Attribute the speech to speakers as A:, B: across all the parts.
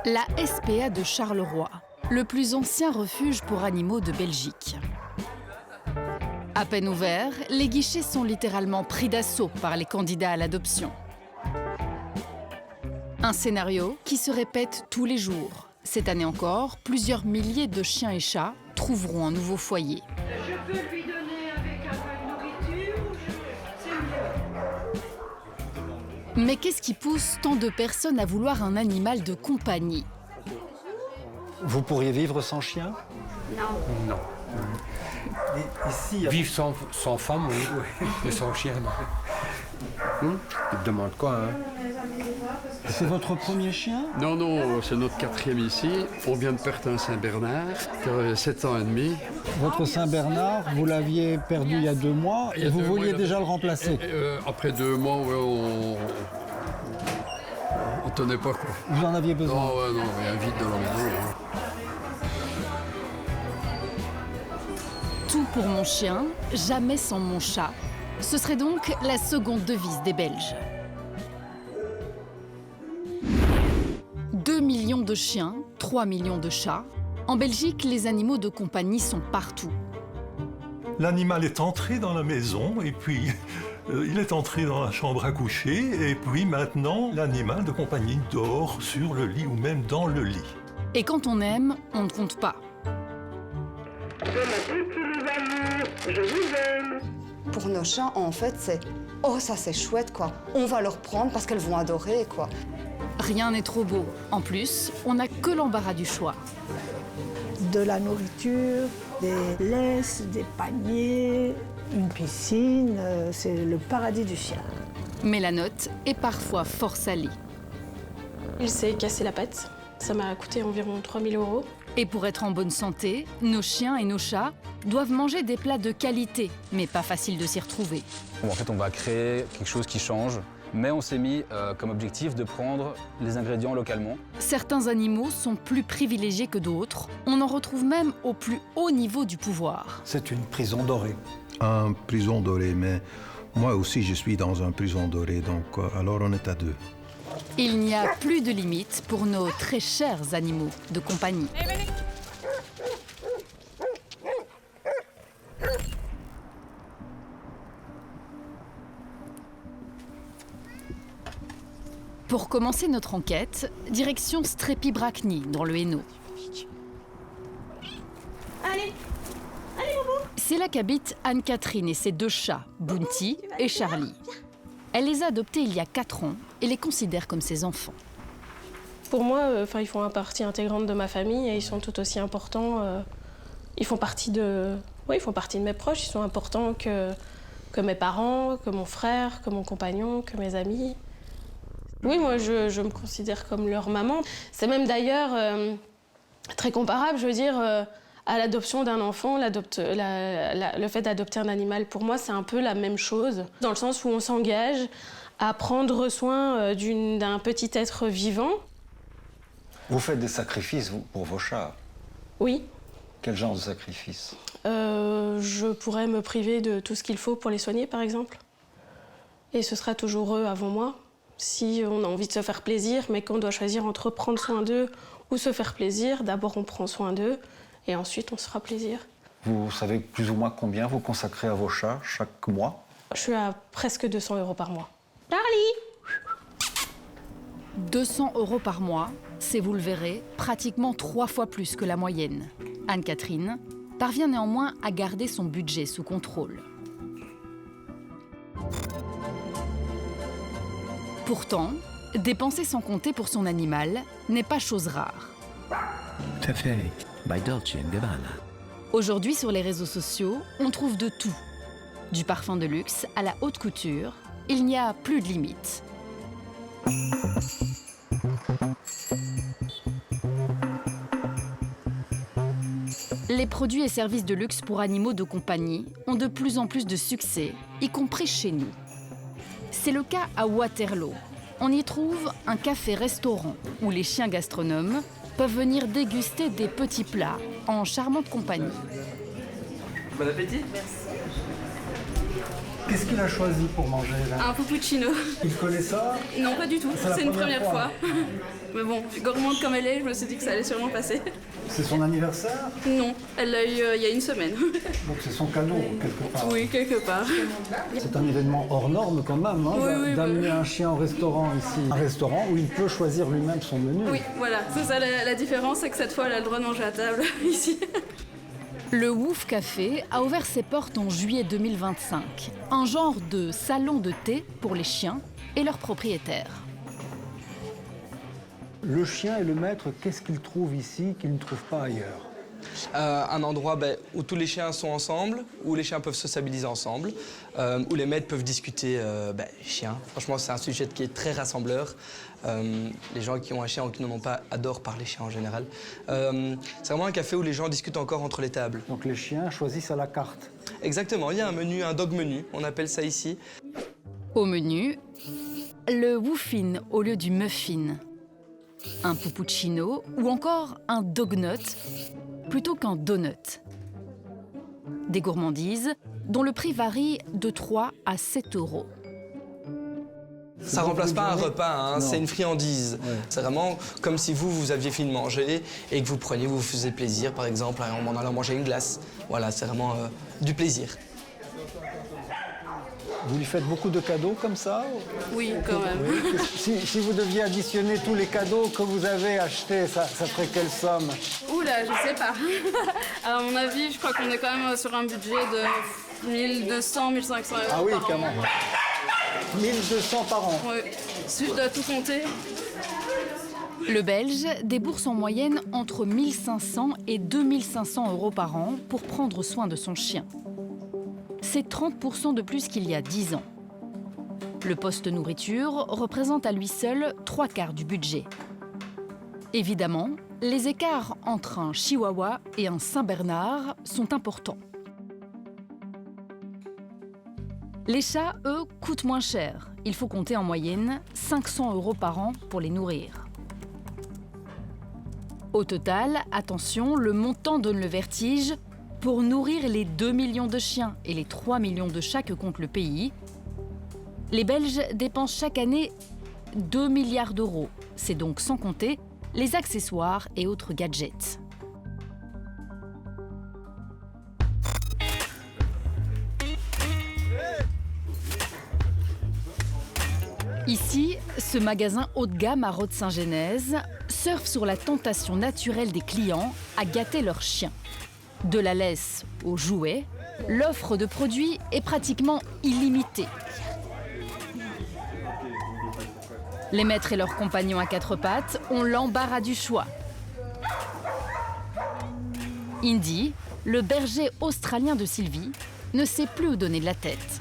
A: La SPA de Charleroi, le plus ancien refuge pour animaux de Belgique. À peine ouverts, les guichets sont littéralement pris d'assaut par les candidats à l'adoption. Un scénario qui se répète tous les jours. Cette année encore, plusieurs milliers de chiens et chats trouveront un nouveau foyer.
B: Je peux lui donner avec un peu de nourriture, c'est mieux.
A: Mais qu'est-ce qui pousse tant de personnes à vouloir un animal de compagnie?
C: Vous pourriez vivre sans chien?
D: Non.
C: Et ici,
D: Vivre sans femme, oui. Mais sans chien, non. Tu te demandes quoi, hein?
C: c'est votre premier chien?
E: Non, c'est notre 4e ici. On vient de perdre un Saint-Bernard, qui a 7 ans et demi.
C: Votre Saint-Bernard, vous l'aviez perdu il y a 2 mois et vous vouliez déjà le remplacer?
E: Après 2 mois, ouais, on tenait pas, quoi.
C: Vous en aviez besoin?
E: Non, il y a un vide dans la maison. Hein.
A: Tout pour mon chien, jamais sans mon chat. Ce serait donc la seconde devise des Belges. 2 millions de chiens, 3 millions de chats. En Belgique, les animaux de compagnie sont partout.
F: L'animal est entré dans la maison et puis il est entré dans la chambre à coucher et puis maintenant l'animal de compagnie dort sur le lit ou même dans le lit.
A: Et quand on aime, on ne compte pas.
G: Pour nos chats, en fait, c'est « Oh, ça c'est chouette, quoi. On va leur prendre parce qu'elles vont adorer, quoi. »
A: Rien n'est trop beau. En plus, on n'a que l'embarras du choix.
H: De la nourriture, des laisses, des paniers, une piscine, c'est le paradis du chien.
A: Mais la note est parfois fort salée.
I: Il s'est cassé la patte. Ça m'a coûté environ 3 000 €.
A: Et pour être en bonne santé, nos chiens et nos chats doivent manger des plats de qualité, mais pas facile de s'y retrouver.
J: En fait, on va créer quelque chose qui change, mais on s'est mis comme objectif de prendre les ingrédients localement.
A: Certains animaux sont plus privilégiés que d'autres. On en retrouve même au plus haut niveau du pouvoir.
C: C'est une prison dorée.
K: Un prison dorée, mais moi aussi je suis dans un prison dorée, donc alors on est à 2.
A: Il n'y a plus de limite pour nos très chers animaux de compagnie. Pour commencer notre enquête, direction Strépy-Bracny, dans le Hainaut.
I: Allez,
A: C'est là qu'habitent Anne-Catherine et ses 2 chats, Bounty et Charlie. Elle les a adoptés il y a 4 ans et les considère comme ses enfants.
I: Pour moi, ils font partie intégrante de ma famille et ils sont tout aussi importants. Ils font partie de mes proches. Ils sont importants que mes parents, que mon frère, que mon compagnon, que mes amis. Oui, moi, je me considère comme leur maman. C'est même d'ailleurs très comparable, je veux dire, à l'adoption d'un enfant. Le fait d'adopter un animal, pour moi, c'est un peu la même chose, dans le sens où on s'engage à prendre soin d'un petit être vivant.
C: Vous faites des sacrifices, vous, pour vos chats?
I: Oui.
C: Quel genre de sacrifice?
I: Je pourrais me priver de tout ce qu'il faut pour les soigner, par exemple. Et ce sera toujours eux avant moi. Si on a envie de se faire plaisir, mais qu'on doit choisir entre prendre soin d'eux ou se faire plaisir, d'abord on prend soin d'eux et ensuite on se fera plaisir.
C: Vous savez plus ou moins combien vous consacrez à vos chats chaque mois?
I: Je suis à presque 200 € par mois. Charlie!
A: 200 € par mois, c'est, vous le verrez, pratiquement 3 fois plus que la moyenne. Anne-Catherine parvient néanmoins à garder son budget sous contrôle. Pourtant, dépenser sans compter pour son animal n'est pas chose rare.
L: Fefe by Dolce & Gabbana.
A: Aujourd'hui, sur les réseaux sociaux, on trouve de tout. Du parfum de luxe à la haute couture, il n'y a plus de limite. Les produits et services de luxe pour animaux de compagnie ont de plus en plus de succès, y compris chez nous. C'est le cas à Waterloo. On y trouve un café-restaurant où les chiens gastronomes peuvent venir déguster des petits plats en charmante compagnie.
M: Bon appétit.
C: Qu'est-ce qu'il a choisi pour manger là?
M: Un puppuccino.
C: Il connaît ça?
M: Non, pas du tout. C'est une première fois. Mais bon, gourmande comme elle est, je me suis dit que ça allait sûrement passer.
C: C'est son anniversaire?
M: Non, elle l'a eu il y a une semaine.
C: Donc c'est son cadeau, quelque part.
M: Oui, quelque part.
C: C'est un événement hors norme quand même, hein,
M: oui,
C: d'amener un chien au restaurant ici. Un restaurant où il peut choisir lui-même son menu.
M: Oui, voilà. C'est ça la différence, c'est que cette fois, elle a le droit de manger à table, ici.
A: Le Wouf Café a ouvert ses portes en juillet 2025. Un genre de salon de thé pour les chiens et leurs propriétaires.
C: Le chien et le maître, qu'est-ce qu'ils trouvent ici qu'ils ne trouvent pas ailleurs?
N: Un endroit où tous les chiens sont ensemble, où les chiens peuvent sociabiliser ensemble, où les maîtres peuvent discuter chiens. Franchement, c'est un sujet qui est très rassembleur. Les gens qui ont un chien ou qui n'en ont pas adorent parler chiens en général. C'est vraiment un café où les gens discutent encore entre les tables.
C: Donc les chiens choisissent à la carte?
N: Exactement, il y a un menu, un dog menu, on appelle ça ici.
A: Au menu, le woofin au lieu du muffin. Un puppuccino ou encore un dognut plutôt qu'un donut. Des gourmandises dont le prix varie de 3 à 7 €.
N: Ça remplace pas un repas, hein, c'est une friandise. Ouais. C'est vraiment comme si vous aviez fini de manger et que vous preniez, vous faisiez plaisir, par exemple, en allant manger une glace. Voilà, c'est vraiment du plaisir.
C: Vous lui faites beaucoup de cadeaux comme ça?
M: Oui, quand même.
C: Oui. Si vous deviez additionner tous les cadeaux que vous avez achetés, ça ferait quelle somme?
M: Oula, je sais pas. À mon avis, je crois qu'on est quand même sur un budget de 1200, 1500 €
C: ah oui,
M: par
C: quand
M: an.
C: même. 1200 par an?
M: Oui, si je dois tout compter.
A: Le Belge débourse en moyenne entre 1500 et 2500 € par an pour prendre soin de son chien. C'est 30% de plus qu'il y a 10 ans. Le poste nourriture représente à lui seul 3/4 du budget. Évidemment, les écarts entre un Chihuahua et un Saint-Bernard sont importants. Les chats, eux, coûtent moins cher. Il faut compter en moyenne 500 € par an pour les nourrir. Au total, attention, le montant donne le vertige. Pour nourrir les 2 millions de chiens et les 3 millions de chats que compte le pays, les Belges dépensent chaque année 2 milliards d'euros. C'est donc sans compter les accessoires et autres gadgets. Ici, ce magasin haut de gamme à Rode-Saint-Genèse surfe sur la tentation naturelle des clients à gâter leurs chiens. De la laisse aux jouets, l'offre de produits est pratiquement illimitée. Les maîtres et leurs compagnons à 4 pattes ont l'embarras du choix. Indy, le berger australien de Sylvie, ne sait plus où donner de la tête.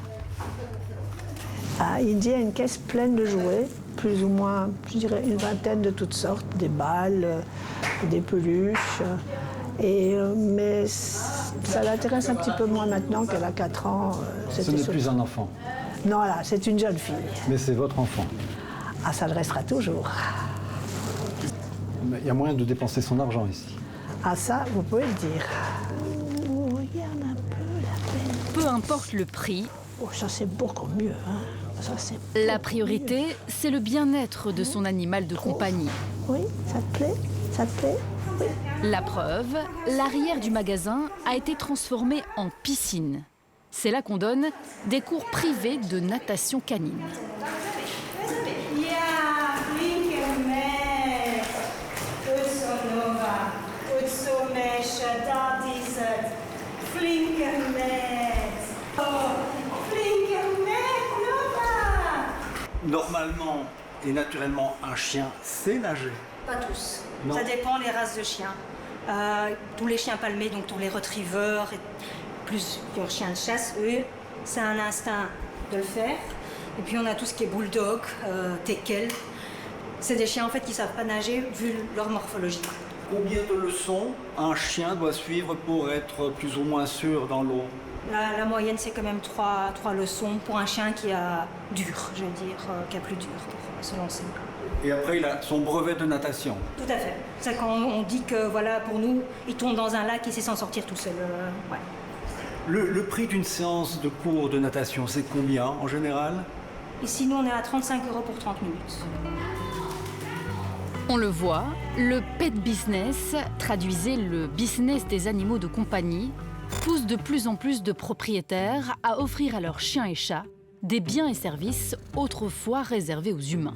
H: Indy a une caisse pleine de jouets, plus ou moins, je dirais, une vingtaine de toutes sortes, des balles, des peluches. Mais ça l'intéresse un petit peu moins maintenant qu'elle a 4 ans.
C: Ce n'est plus un enfant?
H: Non, là, c'est une jeune fille.
C: Mais c'est votre enfant?
H: Ah, ça le restera toujours.
C: Mais il y a moyen de dépenser son argent ici?
H: Ah, ça, vous pouvez le dire. Oh, regarde un peu la peine.
A: Peu importe le prix.
H: Oh, ça, c'est beaucoup mieux, hein. Ça,
A: la priorité, c'est le bien-être de son animal de compagnie.
H: Oui, ça te plaît? Ça te plaît? Oui.
A: La preuve, l'arrière du magasin a été transformé en piscine. C'est là qu'on donne des cours privés de natation canine.
C: Normalement et naturellement, un chien sait nager?
O: Pas tous.
C: Non.
O: Ça dépend des races de chiens. Tous les chiens palmés, donc tous les retrievers, plusieurs chiens de chasse, eux, c'est un instinct de le faire. Et puis on a tout ce qui est bulldog, teckel. C'est des chiens en fait qui ne savent pas nager vu leur morphologie.
C: Combien de leçons un chien doit suivre pour être plus ou moins sûr dans l'eau?
O: La moyenne, c'est quand même 3 leçons pour un chien qui a dur, je veux dire, qui a plus dur pour se lancer.
C: Et après, il a son brevet de natation?
O: Tout à fait. C'est quand on dit que, voilà, pour nous, il tombe dans un lac et sait s'en sortir tout seul. Ouais.
C: Le prix d'une séance de cours de natation, c'est combien en général?
O: Ici, nous, on est à 35 € pour 30 minutes.
A: On le voit, le pet business, traduisez le business des animaux de compagnie, pousse de plus en plus de propriétaires à offrir à leurs chiens et chats des biens et services autrefois réservés aux humains.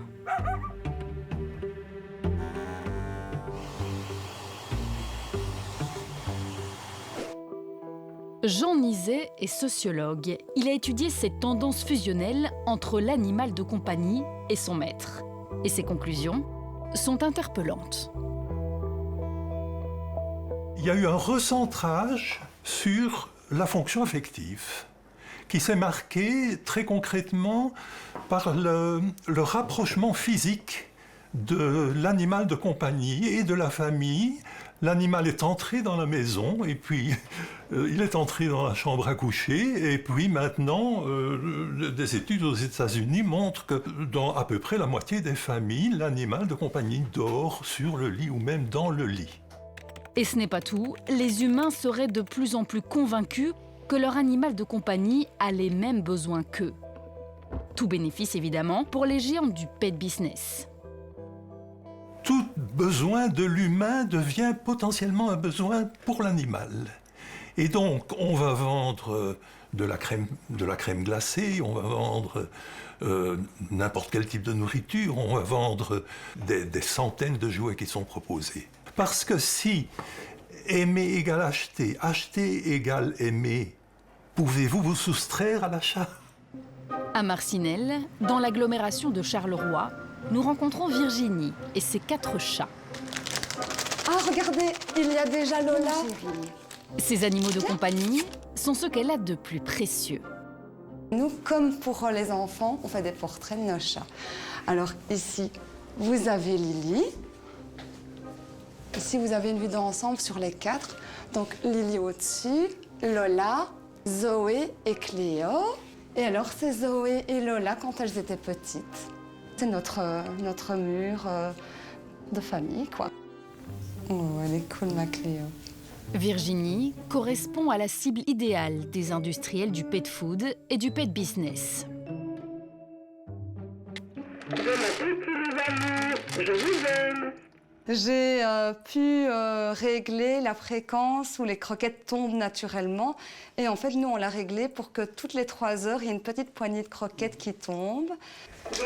A: Jean Nizet est sociologue. Il a étudié ces tendances fusionnelles entre l'animal de compagnie et son maître. Et ses conclusions sont interpellantes.
F: Il y a eu un recentrage sur la fonction affective qui s'est marqué très concrètement par le rapprochement physique de l'animal de compagnie et de la famille. L'animal est entré dans la maison et puis il est entré dans la chambre à coucher et puis maintenant des études aux États-Unis montrent que dans à peu près la moitié des familles, l'animal de compagnie dort sur le lit ou même dans le lit.
A: Et ce n'est pas tout, les humains seraient de plus en plus convaincus que leur animal de compagnie a les mêmes besoins qu'eux. Tout bénéfice évidemment pour les géants du pet business.
F: Tout besoin de l'humain devient potentiellement un besoin pour l'animal. Et donc, on va vendre de la crème glacée, on va vendre n'importe quel type de nourriture, on va vendre des centaines de jouets qui sont proposés. Parce que si aimer égale acheter, acheter égale aimer, pouvez-vous vous soustraire à l'achat?
A: À Marcinelle, dans l'agglomération de Charleroi, nous rencontrons Virginie et ses 4 chats.
G: Ah, regardez, il y a déjà Lola.
A: Ces animaux de compagnie sont ce qu'elle a de plus précieux.
G: Nous, comme pour les enfants, on fait des portraits de nos chats. Alors ici, vous avez Lily. Ici, vous avez une vue d'ensemble sur les 4. Donc Lily au-dessus, Lola, Zoé et Cléo. Et alors, c'est Zoé et Lola quand elles étaient petites. C'est notre mur de famille, quoi. Oh, elle est cool, ma Cléo.
A: Virginie correspond à la cible idéale des industriels du pet food et du pet business.
B: Je vous aime.
G: J'ai pu régler la fréquence où les croquettes tombent naturellement. Et en fait, nous, on l'a réglé pour que toutes les 3 heures, il y ait une petite poignée de croquettes qui tombent.
B: Je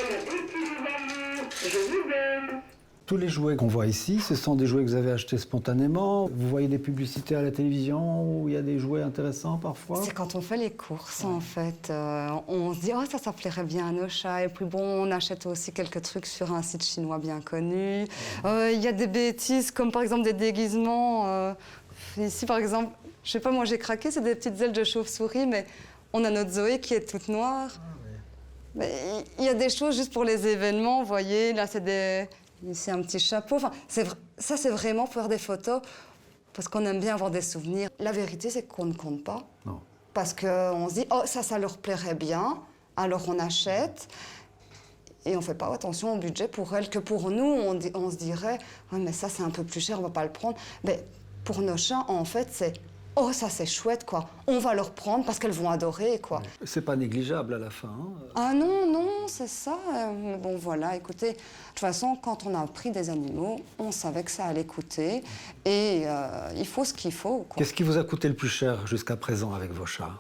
B: vous aime.
C: Tous les jouets qu'on voit ici, ce sont des jouets que vous avez achetés spontanément. Vous voyez des publicités à la télévision où il y a des jouets intéressants parfois?
G: C'est quand on fait les courses, en fait. On se dit, oh, ça plairait bien à nos chats. Et puis bon, on achète aussi quelques trucs sur un site chinois bien connu. Il y a des bêtises, comme par exemple des déguisements. Ici, par exemple, je sais pas, moi j'ai craqué, c'est des petites ailes de chauve-souris, mais on a notre Zoé qui est toute noire. Mais il y a des choses juste pour les événements, vous voyez. Là, c'est un petit chapeau. Enfin, ça, c'est vraiment pour faire des photos, parce qu'on aime bien avoir des souvenirs. La vérité, c'est qu'on ne compte pas.
C: Non.
G: Parce qu'on se dit, oh, ça leur plairait bien, alors on achète. Et on ne fait pas attention au budget pour elles, que pour nous, on se dirait, ouais, mais ça, c'est un peu plus cher, on ne va pas le prendre. Mais pour nos chats, en fait, c'est, oh, ça, c'est chouette, quoi. On va leur prendre parce qu'elles vont adorer, quoi.
C: C'est pas négligeable à la fin. Hein.
G: Ah non, c'est ça. Mais bon, voilà, écoutez, de toute façon, quand on a pris des animaux, on savait que ça allait coûter. Et il faut ce qu'il faut, quoi.
C: Qu'est-ce qui vous a coûté le plus cher jusqu'à présent avec vos chats?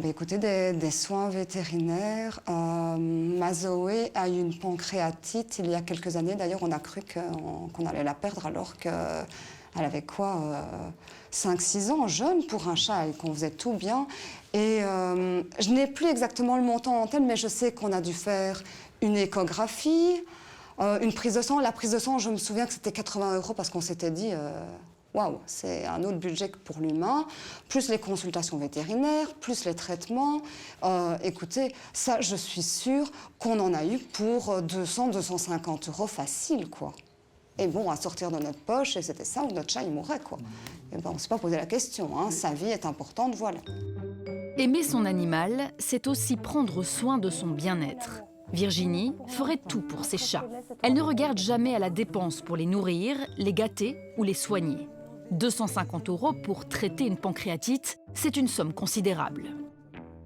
G: Écoutez, des soins vétérinaires. Ma Zoé a eu une pancréatite il y a quelques années. D'ailleurs, on a cru qu'on allait la perdre alors qu'elle avait quoi 5-6 ans, jeune pour un chat, et qu'on faisait tout bien. Et je n'ai plus exactement le montant en tête, mais je sais qu'on a dû faire une échographie, une prise de sang. La prise de sang, je me souviens que c'était 80 € parce qu'on s'était dit... Waouh, c'est un autre budget que pour l'humain, plus les consultations vétérinaires, plus les traitements. Écoutez, ça, je suis sûre qu'on en a eu pour 200-250 € facile, quoi. Et bon, à sortir de notre poche, et c'était ça, ou notre chat, il mourrait, quoi. Et ben, on ne s'est pas posé la question, hein. Sa vie est importante, voilà.
A: Aimer son animal, c'est aussi prendre soin de son bien-être. Virginie ferait tout pour ses chats. Elle ne regarde jamais à la dépense pour les nourrir, les gâter ou les soigner. 250 € pour traiter une pancréatite, c'est une somme considérable.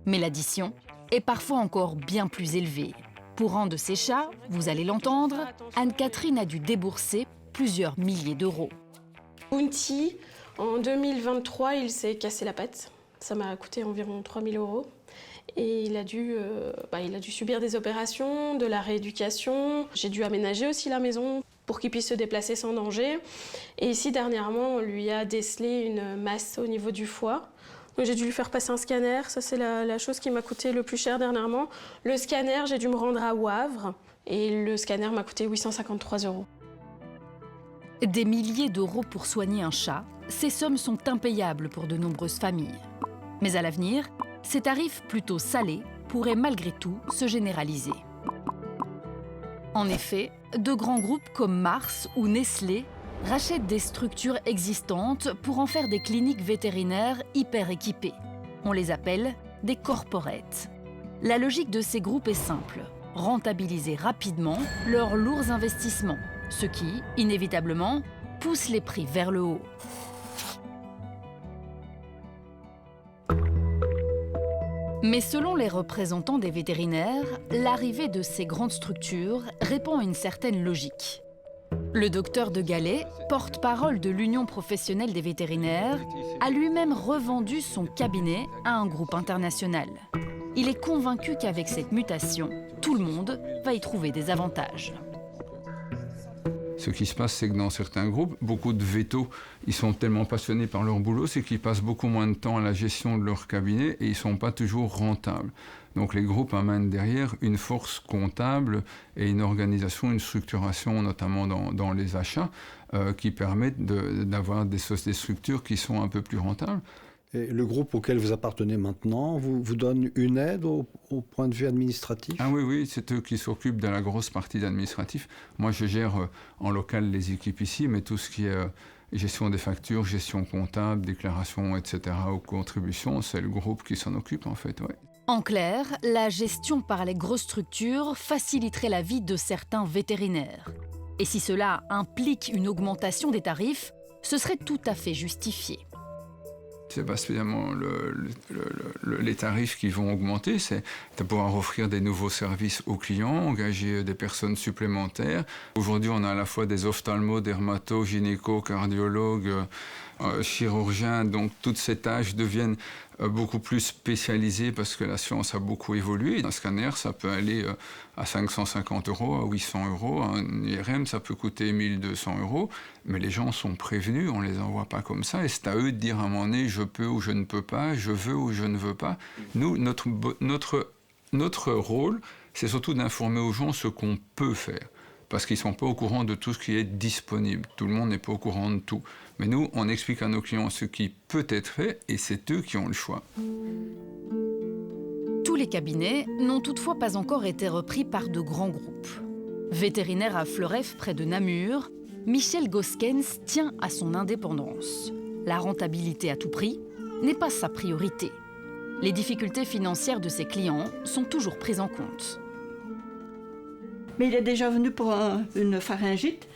A: Mais l'addition est parfois encore bien plus élevée. Pour un de ses chats, vous allez l'entendre, Anne-Catherine a dû débourser plusieurs milliers d'euros.
I: Bounty, en 2023, il s'est cassé la patte. Ça m'a coûté environ 3 000 €. Et il a dû subir des opérations, de la rééducation. J'ai dû aménager aussi la maison pour qu'il puisse se déplacer sans danger. Et ici, dernièrement, on lui a décelé une masse au niveau du foie. Donc j'ai dû lui faire passer un scanner. Ça, c'est la chose qui m'a coûté le plus cher dernièrement. Le scanner, j'ai dû me rendre à Wavre. Et le scanner m'a coûté 853 €.
A: Des milliers d'euros pour soigner un chat, ces sommes sont impayables pour de nombreuses familles. Mais à l'avenir, ces tarifs plutôt salés pourraient malgré tout se généraliser. En effet, de grands groupes comme Mars ou Nestlé rachètent des structures existantes pour en faire des cliniques vétérinaires hyper équipées. On les appelle des corporates. La logique de ces groupes est simple, rentabiliser rapidement leurs lourds investissements, ce qui, inévitablement, pousse les prix vers le haut. Mais selon les représentants des vétérinaires, l'arrivée de ces grandes structures répond à une certaine logique. Le docteur de Gallet, porte-parole de l'Union professionnelle des vétérinaires, a lui-même revendu son cabinet à un groupe international. Il est convaincu qu'avec cette mutation, tout le monde va y trouver des avantages.
P: Ce qui se passe, c'est que dans certains groupes, beaucoup de vétos, ils sont tellement passionnés par leur boulot, c'est qu'ils passent beaucoup moins de temps à la gestion de leur cabinet et ils ne sont pas toujours rentables. Donc les groupes amènent derrière une force comptable et une organisation, une structuration, notamment dans les achats, qui permettent d'avoir des structures qui sont un peu plus rentables.
C: Et le groupe auquel vous appartenez maintenant vous donne une aide au point de vue administratif?
P: Ah oui, c'est eux qui s'occupent de la grosse partie d'administratif. Moi, je gère en local les équipes ici, mais tout ce qui est gestion des factures, gestion comptable, déclaration, etc., ou contributions, c'est le groupe qui s'en occupe en fait, ouais.
A: En clair, la gestion par les grosses structures faciliterait la vie de certains vétérinaires. Et si cela implique une augmentation des tarifs, ce serait tout à fait justifié.
P: C'est pas spécialement les tarifs qui vont augmenter, c'est de pouvoir offrir des nouveaux services aux clients, engager des personnes supplémentaires. Aujourd'hui, on a à la fois des ophtalmos, dermatos, gynéco, cardiologues, chirurgiens, donc toutes ces tâches deviennent beaucoup plus spécialisées parce que la science a beaucoup évolué. Un scanner, ça peut aller à 550 €, à 800 €. Un IRM, ça peut coûter 1200 €. Mais les gens sont prévenus, on ne les envoie pas comme ça. Et c'est à eux de dire à un moment donné, je peux ou je ne peux pas, je veux ou je ne veux pas. Nous, notre rôle, c'est surtout d'informer aux gens ce qu'on peut faire. Parce qu'ils ne sont pas au courant de tout ce qui est disponible. Tout le monde n'est pas au courant de tout. Mais nous, on explique à nos clients ce qui peut être fait et c'est eux qui ont le choix.
A: Tous les cabinets n'ont toutefois pas encore été repris par de grands groupes. Vétérinaire à Fleuref, près de Namur, Michel Goskens tient à son indépendance. La rentabilité à tout prix n'est pas sa priorité. Les difficultés financières de ses clients sont toujours prises en compte.
Q: Mais il est déjà venu pour une pharyngite,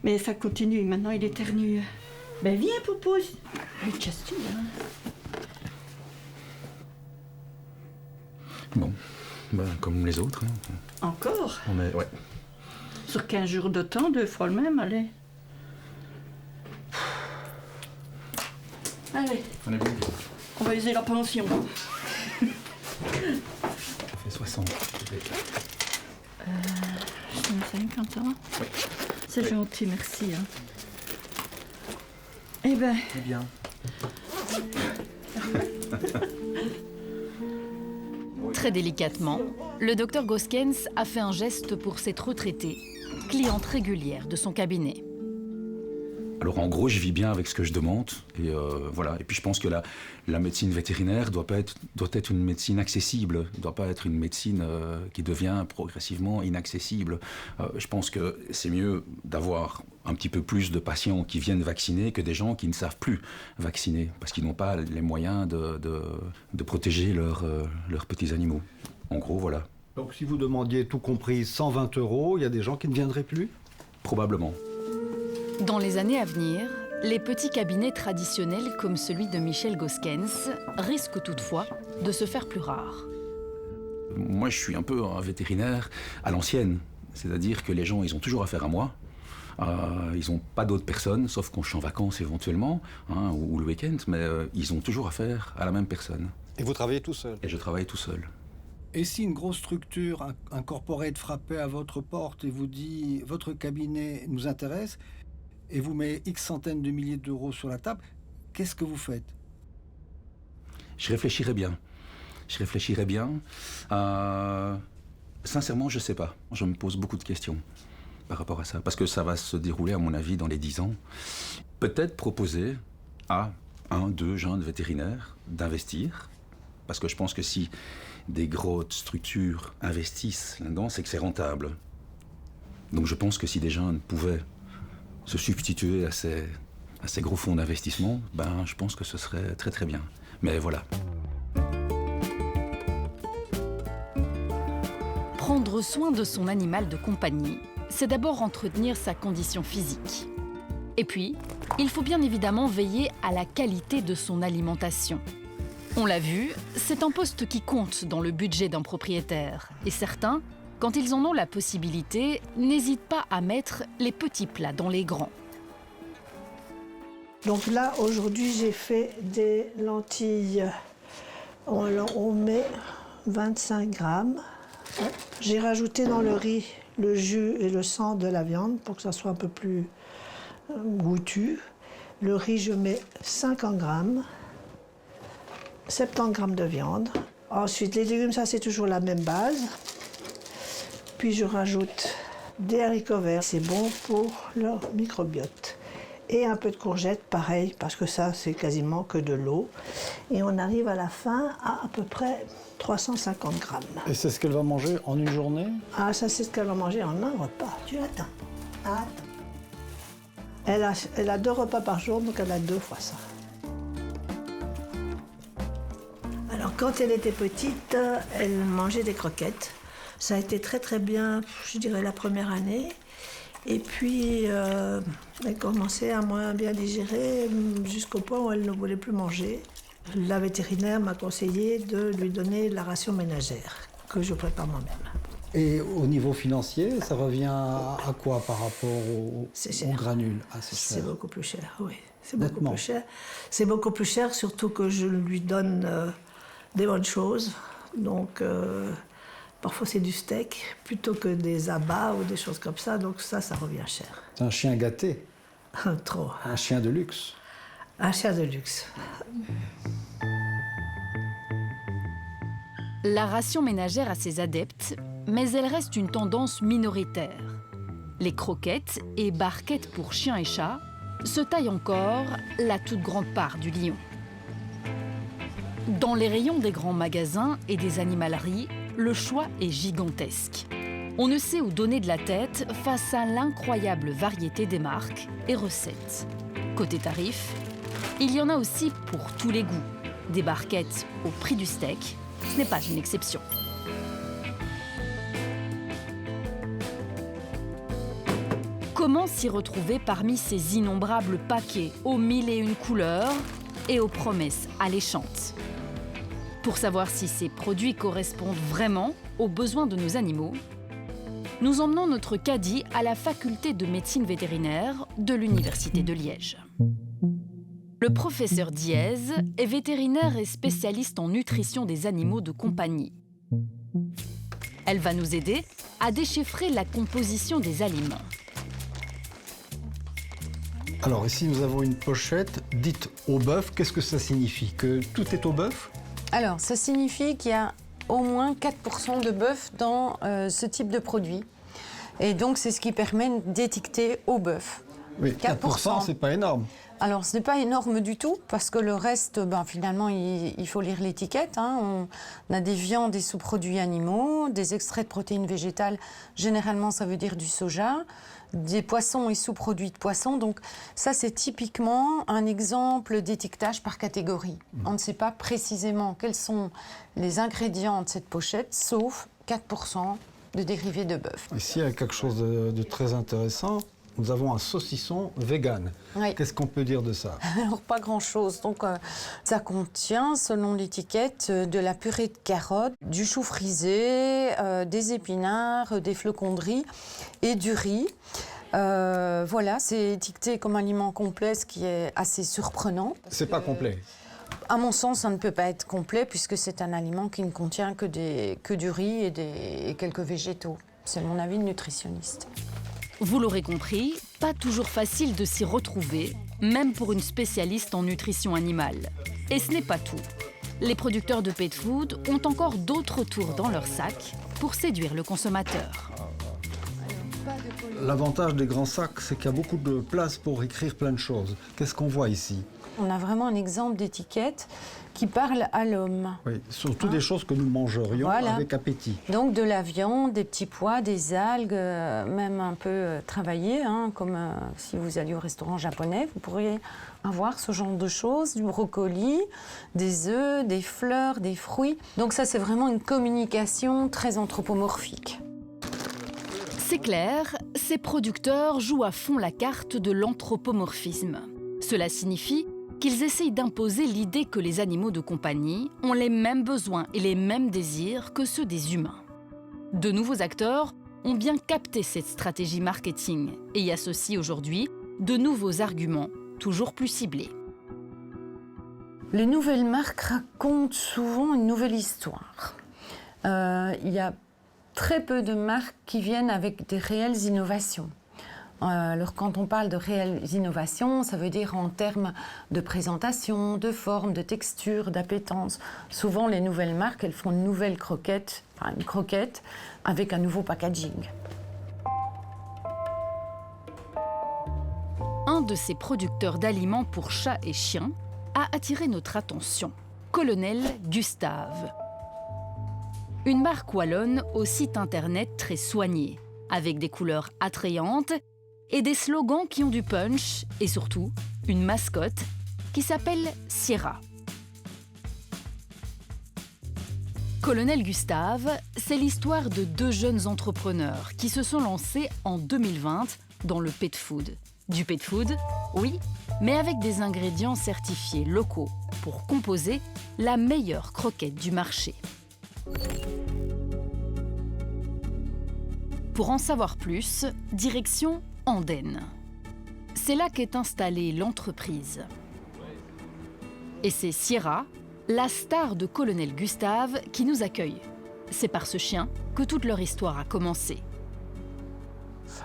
Q: mais ça continue. Maintenant, il éternue. Ben viens, Poupouze. Casse-tu, hein.
R: Bon, comme les autres. Hein.
Q: Encore?
R: Ouais.
Q: Sur 15 jours de temps, 2 fois le même, allez. Allez. On va user la pension.
R: Ça fait 60.
Q: 50 ans.
R: Oui.
Q: C'est gentil, merci. Hein. Eh ben.
R: Eh bien.
A: Très délicatement, le docteur Goskens a fait un geste pour cette retraitée, cliente régulière de son cabinet.
R: Alors en gros, je vis bien avec ce que je demande. Et voilà. Et puis je pense que la médecine vétérinaire doit être une médecine accessible. Ne doit pas être une médecine qui devient progressivement inaccessible. Je pense que c'est mieux d'avoir un petit peu plus de patients qui viennent vacciner que des gens qui ne savent plus vacciner. Parce qu'ils n'ont pas les moyens de protéger leurs petits animaux. En gros, voilà.
C: Donc si vous demandiez tout compris 120 €, il y a des gens qui ne viendraient plus?
R: Probablement.
A: Dans les années à venir, Les petits cabinets traditionnels comme celui de Michel Goskens risquent toutefois de se faire plus rares.
R: Moi, je suis un peu un vétérinaire à l'ancienne. C'est-à-dire que les gens, ils ont toujours affaire à moi. Ils n'ont pas d'autres personnes, sauf quand je suis en vacances éventuellement, ou le week-end, mais ils ont toujours affaire à la même personne.
S: Et vous travaillez tout seul?
R: Et je travaille tout seul.
C: Et si une grosse structure, un corporate frappait à votre porte et vous dit « votre cabinet nous intéresse » et vous met X centaines de milliers d'euros sur la table, qu'est-ce que vous faites?
R: Je réfléchirais bien. Sincèrement, je ne sais pas. Je me pose beaucoup de questions par rapport à ça. Parce que ça va se dérouler, à mon avis, dans les 10 ans. Peut-être proposer à 1-2 jeunes vétérinaires d'investir. Parce que je pense que si des grosses structures investissent là-dedans, c'est que c'est rentable. Donc je pense que si des jeunes pouvaient se substituer à ces gros fonds d'investissement, ben, je pense que ce serait très très bien. Mais voilà.
A: Prendre soin de son animal de compagnie, c'est d'abord entretenir sa condition physique. Et puis, il faut bien évidemment veiller à la qualité de son alimentation. On l'a vu, c'est un poste qui compte dans le budget d'un propriétaire. Et certains, quand ils en ont la possibilité, n'hésitent pas à mettre les petits plats dans les grands.
H: Donc là, aujourd'hui, j'ai fait des lentilles. On met 25 grammes. J'ai rajouté dans le riz le jus et le sang de la viande pour que ça soit un peu plus goûtu. Le riz, je mets 50 grammes. 70 grammes de viande. Ensuite, les légumes, ça c'est toujours la même base. Puis je rajoute des haricots verts, c'est bon pour leur microbiote. Et un peu de courgettes, pareil, parce que ça c'est quasiment que de l'eau. Et on arrive à la fin à peu près 350 grammes.
C: Et c'est ce qu'elle va manger en une journée?
H: Ah, ça c'est ce qu'elle va manger en un repas. Tu attends. Elle a 2 repas par jour, donc elle a 2 fois ça. Alors, quand elle était petite, elle mangeait des croquettes. Ça a été très très bien, je dirais, la première année. Et puis, elle commençait à moins bien digérer jusqu'au point où elle ne voulait plus manger. La vétérinaire m'a conseillé de lui donner la ration ménagère, que je prépare moi-même.
C: Et au niveau financier, ça revient à quoi par rapport aux granules?
H: C'est beaucoup plus cher, oui. C'est beaucoup plus cher. C'est beaucoup plus cher, surtout que je lui donne des bonnes choses. Donc, parfois c'est du steak plutôt que des abats ou des choses comme ça. Donc ça revient cher.
C: C'est un chien gâté?
H: Trop.
C: Un chien de luxe?
H: Un chien de luxe.
A: La ration ménagère a ses adeptes, mais elle reste une tendance minoritaire. Les croquettes et barquettes pour chiens et chats se taillent encore la toute grande part du lion. Dans les rayons des grands magasins et des animaleries, le choix est gigantesque. On ne sait où donner de la tête face à l'incroyable variété des marques et recettes. Côté tarif, il y en a aussi pour tous les goûts. Des barquettes au prix du steak, ce n'est pas une exception. Comment s'y retrouver parmi ces innombrables paquets aux 1001 couleurs et aux promesses alléchantes? Pour savoir si ces produits correspondent vraiment aux besoins de nos animaux, nous emmenons notre caddie à la faculté de médecine vétérinaire de l'Université de Liège. Le professeur Diez est vétérinaire et spécialiste en nutrition des animaux de compagnie. Elle va nous aider à déchiffrer la composition des aliments.
C: Alors ici, nous avons une pochette dite au bœuf. Qu'est-ce que ça signifie? Que tout est au bœuf?
T: Alors, ça signifie qu'il y a au moins 4% de bœuf dans ce type de produit. Et donc, c'est ce qui permet d'étiqueter au bœuf.
C: Oui, 4%, c'est pas énorme.
T: Alors, ce n'est pas énorme du tout, parce que le reste, finalement, il faut lire l'étiquette. On a des viandes et sous-produits animaux, des extraits de protéines végétales, généralement, ça veut dire du soja, des poissons et sous-produits de poissons. Donc, ça, c'est typiquement un exemple d'étiquetage par catégorie. On ne sait pas précisément quels sont les ingrédients de cette pochette, sauf 4% de dérivés de bœuf.
C: Ici, il y a quelque chose de très intéressant. nous avons un saucisson vegan.
T: Oui.
C: Qu'est-ce qu'on peut dire de ça?
T: Alors, pas grand-chose. Donc, ça contient, selon l'étiquette, de la purée de carottes, du chou frisé, des épinards, des flocons de riz et du riz. Voilà, c'est étiqueté comme aliment complet, ce qui est assez surprenant.
C: C'est pas complet.
T: À mon sens, ça ne peut pas être complet puisque c'est un aliment qui ne contient que du riz et quelques végétaux. C'est mon avis de nutritionniste.
A: Vous l'aurez compris, pas toujours facile de s'y retrouver, même pour une spécialiste en nutrition animale. Et ce n'est pas tout. Les producteurs de pet food ont encore d'autres tours dans leur sac pour séduire le consommateur.
C: L'avantage des grands sacs, c'est qu'il y a beaucoup de place pour écrire plein de choses. Qu'est-ce qu'on voit ici?
T: On a vraiment un exemple d'étiquette qui parle à l'homme.
C: Oui, surtout des choses que nous mangerions avec appétit.
T: Donc de la viande, des petits pois, des algues, même un peu travaillées, comme si vous alliez au restaurant japonais, vous pourriez avoir ce genre de choses, du brocoli, des œufs, des fleurs, des fruits. Donc ça, c'est vraiment une communication très anthropomorphique.
A: C'est clair, ces producteurs jouent à fond la carte de l'anthropomorphisme. Cela signifie qu'ils essayent d'imposer l'idée que les animaux de compagnie ont les mêmes besoins et les mêmes désirs que ceux des humains. De nouveaux acteurs ont bien capté cette stratégie marketing et y associent aujourd'hui de nouveaux arguments toujours plus ciblés.
T: Les nouvelles marques racontent souvent une nouvelle histoire. Il y a très peu de marques qui viennent avec des réelles innovations. Alors quand on parle de réelles innovations, ça veut dire en termes de présentation, de forme, de texture, d'appétence. Souvent, les nouvelles marques, elles font une nouvelle croquette, une croquette avec un nouveau packaging.
A: Un de ces producteurs d'aliments pour chats et chiens a attiré notre attention, Colonel Gustave. Une marque wallonne au site internet très soigné, avec des couleurs attrayantes et des slogans qui ont du punch et surtout une mascotte qui s'appelle Sierra. Colonel Gustave, c'est l'histoire de deux jeunes entrepreneurs qui se sont lancés en 2020 dans le pet food. Du pet food, oui, mais avec des ingrédients certifiés locaux pour composer la meilleure croquette du marché. Pour en savoir plus, direction Andenne. C'est là qu'est installée l'entreprise. Et c'est Sierra, la star de Colonel Gustave, qui nous accueille. C'est par ce chien que toute leur histoire a commencé.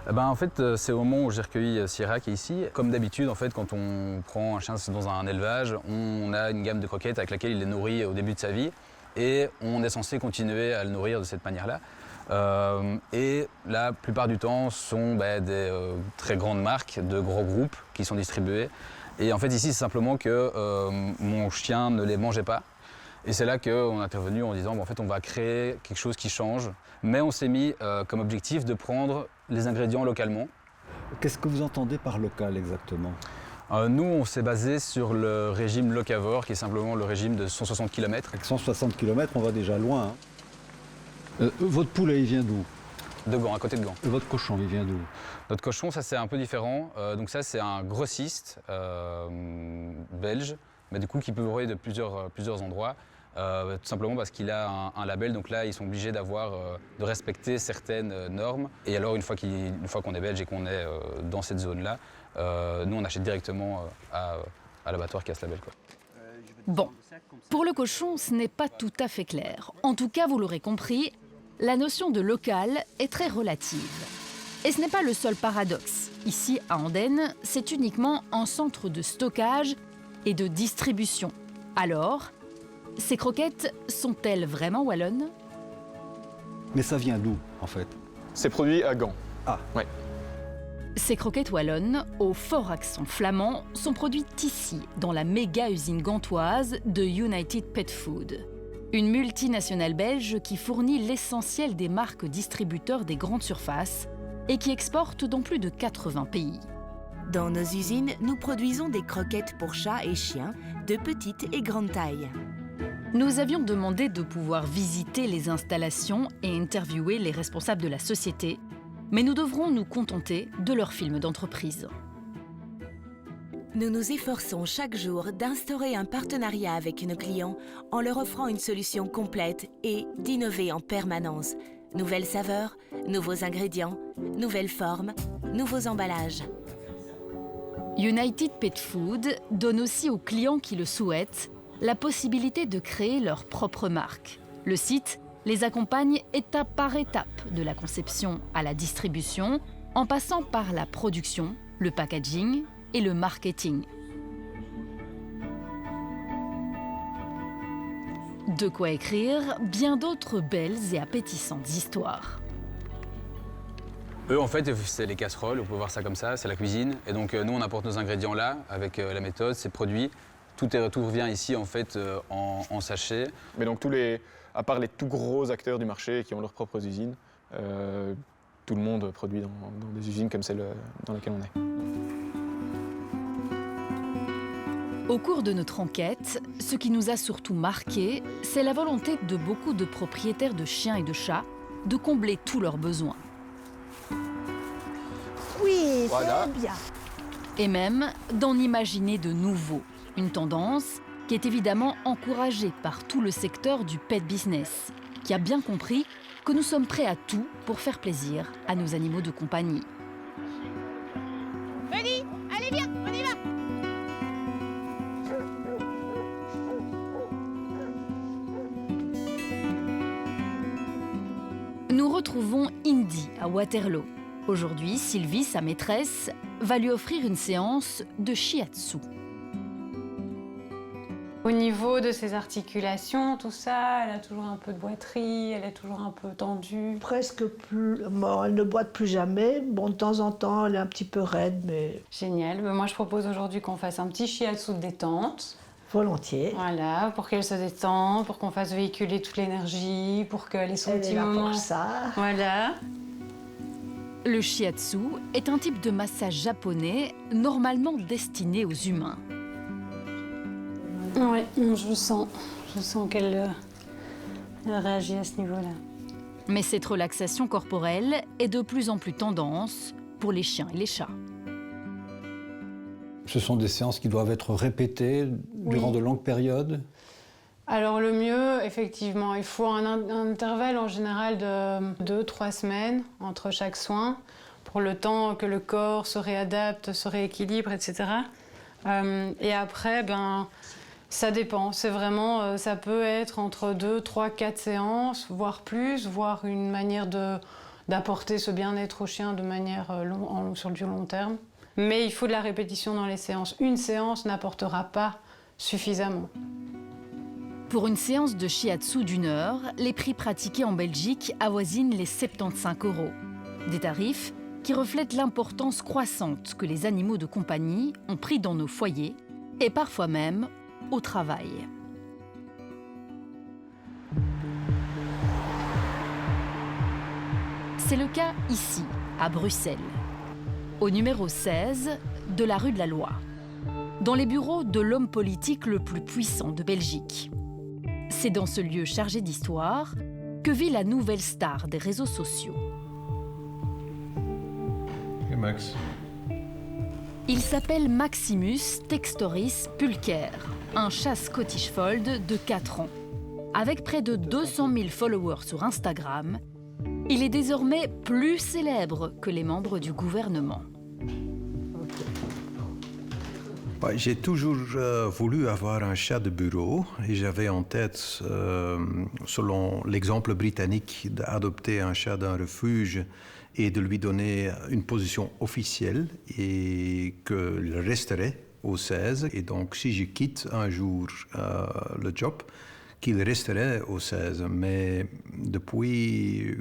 J: En fait, c'est au moment où j'ai recueilli Sierra qui est ici. Comme d'habitude, en fait, quand on prend un chien dans un élevage, on a une gamme de croquettes avec laquelle il est nourri au début de sa vie. Et on est censé continuer à le nourrir de cette manière-là. Et la plupart du temps sont des très grandes marques, de gros groupes qui sont distribués. Et en fait ici c'est simplement que mon chien ne les mangeait pas. Et c'est là qu'on est intervenu en disant en fait on va créer quelque chose qui change. Mais on s'est mis comme objectif de prendre les ingrédients localement.
C: Qu'est-ce que vous entendez par local exactement?
J: Nous, on s'est basé sur le régime locavore, qui est simplement le régime de 160 km.
C: Avec 160 km, on va déjà loin. Votre poulet, il vient d'où?
J: De Gand, à côté de Gand.
C: Et votre cochon, il vient d'où?
J: Notre cochon, ça c'est un peu différent. Donc ça, c'est un grossiste belge, mais du coup qui peut envoyer de plusieurs endroits. Tout simplement parce qu'il a un label, donc là ils sont obligés de respecter certaines normes. Et alors une fois qu'on est belge et qu'on est dans cette zone-là, nous on achète directement à l'abattoir qui a ce label, quoi.
A: Bon, pour le cochon, ce n'est pas tout à fait clair. En tout cas, vous l'aurez compris, la notion de local est très relative. Et ce n'est pas le seul paradoxe. Ici, à Andenne, c'est uniquement un centre de stockage et de distribution. Alors, ces croquettes sont-elles vraiment wallonnes?
C: Mais ça vient d'où, en fait?
S: C'est produit à Gand.
C: Ah,
S: ouais.
A: Ces croquettes wallonnes, au fort accent flamand, sont produites ici, dans la méga-usine gantoise de United Pet Food. Une multinationale belge qui fournit l'essentiel des marques distributeurs des grandes surfaces et qui exporte dans plus de 80 pays.
U: Dans nos usines, nous produisons des croquettes pour chats et chiens de petite et grande taille.
A: Nous avions demandé de pouvoir visiter les installations et interviewer les responsables de la société, Mais nous devrons nous contenter de leur film d'entreprise.
U: Nous nous efforçons chaque jour d'instaurer un partenariat avec nos clients en leur offrant une solution complète et d'innover en permanence. Nouvelles saveurs, nouveaux ingrédients, nouvelles formes, nouveaux emballages.
A: United Pet Food donne aussi aux clients qui le souhaitent la possibilité de créer leur propre marque. Le site les accompagne étape par étape, de la conception à la distribution, en passant par la production, le packaging et le marketing. De quoi écrire bien d'autres belles et appétissantes histoires.
J: Eux, en fait, c'est les casseroles, on peut voir ça comme ça, c'est la cuisine. Et donc, nous, on apporte nos ingrédients là, avec la méthode, ces produits. Tout revient ici, en fait, en sachet.
S: Mais donc, à part les tout gros acteurs du marché qui ont leurs propres usines, tout le monde produit dans des usines comme celle dans laquelle on est.
A: Au cours de notre enquête, ce qui nous a surtout marqué, c'est la volonté de beaucoup de propriétaires de chiens et de chats de combler tous leurs besoins.
H: Oui,
S: voilà.
H: C'est bien.
A: Et même d'en imaginer de nouveaux. Une tendance qui est évidemment encouragée par tout le secteur du pet business, qui a bien compris que nous sommes prêts à tout pour faire plaisir à nos animaux de compagnie.
U: Venez, allez bien, on y va!
A: Nous retrouvons Indy à Waterloo. Aujourd'hui, Sylvie, sa maîtresse, va lui offrir une séance de shiatsu.
V: Au niveau de ses articulations, tout ça, elle a toujours un peu de boiterie, elle est toujours un peu tendue.
H: Presque plus. Bon, elle ne boite plus jamais. Bon, de temps en temps, elle est un petit peu raide, mais.
V: Génial. Moi, je propose aujourd'hui qu'on fasse un petit shiatsu de détente.
H: Volontiers.
V: Voilà, pour qu'elle se détende, pour qu'on fasse véhiculer toute l'énergie, pour qu'elle ait son petit moment.
H: Pour ça.
V: Voilà.
A: Le shiatsu est un type de massage japonais normalement destiné aux humains.
V: Oui, je sens qu'elle réagit à ce niveau-là.
A: Mais cette relaxation corporelle est de plus en plus tendance pour les chiens et les chats.
C: Ce sont des séances qui doivent être répétées durant de longues périodes.
V: Alors le mieux, effectivement, il faut un intervalle en général de 2-3 semaines entre chaque soin pour le temps que le corps se réadapte, se rééquilibre, etc. Et après, ça dépend. C'est vraiment, ça peut être entre 2, 3, 4 séances, voire plus, voire une manière d'apporter ce bien-être au chien de manière sur du long terme. Mais il faut de la répétition dans les séances. Une séance n'apportera pas suffisamment.
A: Pour une séance de shiatsu d'1 heure, les prix pratiqués en Belgique avoisinent les 75 €. Des tarifs qui reflètent l'importance croissante que les animaux de compagnie ont pris dans nos foyers et parfois même au travail. C'est le cas ici, à Bruxelles, au numéro 16 de la rue de la Loi, dans les bureaux de l'homme politique le plus puissant de Belgique. C'est dans ce lieu chargé d'histoire que vit la nouvelle star des réseaux sociaux.
K: Et Max.
A: Il s'appelle Maximus Textoris Pulcher, un chat Scottish Fold de 4 ans. Avec près de 200 000 followers sur Instagram, il est désormais plus célèbre que les membres du gouvernement.
K: J'ai toujours voulu avoir un chat de bureau et j'avais en tête, selon l'exemple britannique, d'adopter un chat d'un refuge et de lui donner une position officielle et qu'il resterait au 16. Et donc, si je quitte un jour le job, qu'il resterait au 16. Mais depuis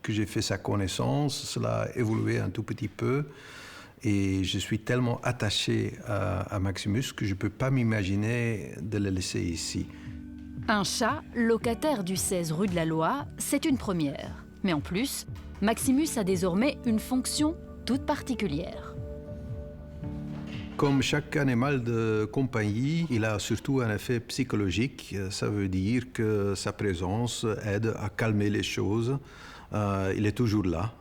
K: que j'ai fait sa connaissance, cela a évolué un tout petit peu. Et je suis tellement attaché à Maximus que je ne peux pas m'imaginer de le laisser ici.
A: Un chat locataire du 16 rue de la Loi, c'est une première. Mais en plus, Maximus a désormais une fonction toute particulière.
K: Comme chaque animal de compagnie, il a surtout un effet psychologique. Ça veut dire que sa présence aide à calmer les choses, il est toujours là,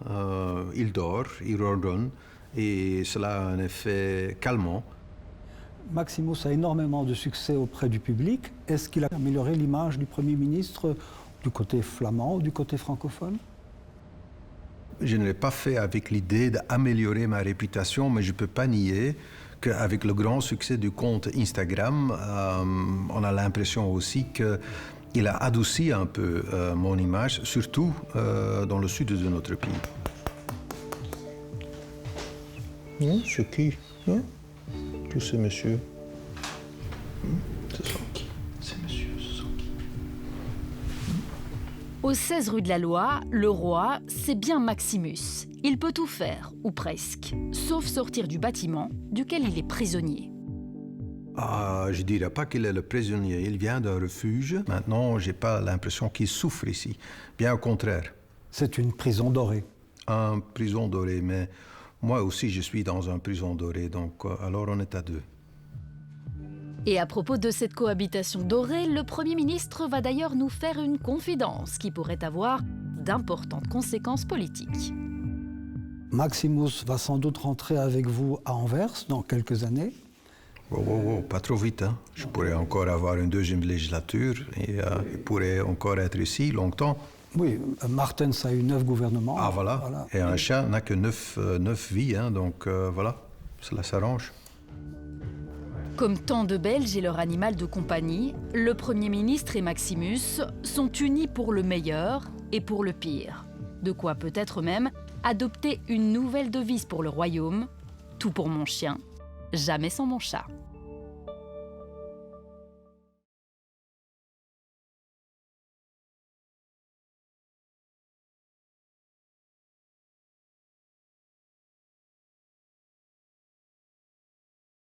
K: il dort, il ronronne, et cela a un effet calmant.
C: Maximus a énormément de succès auprès du public. Est-ce qu'il a amélioré l'image du Premier ministre du côté flamand ou du côté francophone?
K: Je ne l'ai pas fait avec l'idée d'améliorer ma réputation, mais je ne peux pas nier qu'avec le grand succès du compte Instagram, on a l'impression aussi qu'il a adouci un peu mon image, surtout dans le sud de notre pays. C'est qui? Tous ces messieurs. Ce sont qui? Ces messieurs, ce sont qui?
A: Au 16 rue de la Loi, le roi, c'est bien Maximus. Il peut tout faire, ou presque, sauf sortir du bâtiment duquel il est prisonnier.
K: Je ne dirais pas qu'il est le prisonnier. Il vient d'un refuge. Maintenant, je n'ai pas l'impression qu'il souffre ici. Bien au contraire.
C: C'est une prison dorée.
K: Une prison dorée, mais moi aussi, je suis dans une prison dorée, donc alors on est à deux.
A: Et à propos de cette cohabitation dorée, le Premier ministre va d'ailleurs nous faire une confidence qui pourrait avoir d'importantes conséquences politiques.
C: Maximus va sans doute rentrer avec vous à Anvers dans quelques années.
K: Pas trop vite. Hein. Je pourrais encore avoir une deuxième législature et il pourrait encore être ici longtemps.
C: Oui, Martens a eu 9 gouvernements.
K: Voilà. Et un chat n'a que 9 vies, hein, donc voilà, cela s'arrange.
A: Comme tant de Belges et leur animal de compagnie, le Premier ministre et Maximus sont unis pour le meilleur et pour le pire. De quoi peut-être même adopter une nouvelle devise pour le royaume, tout pour mon chien, jamais sans mon chat.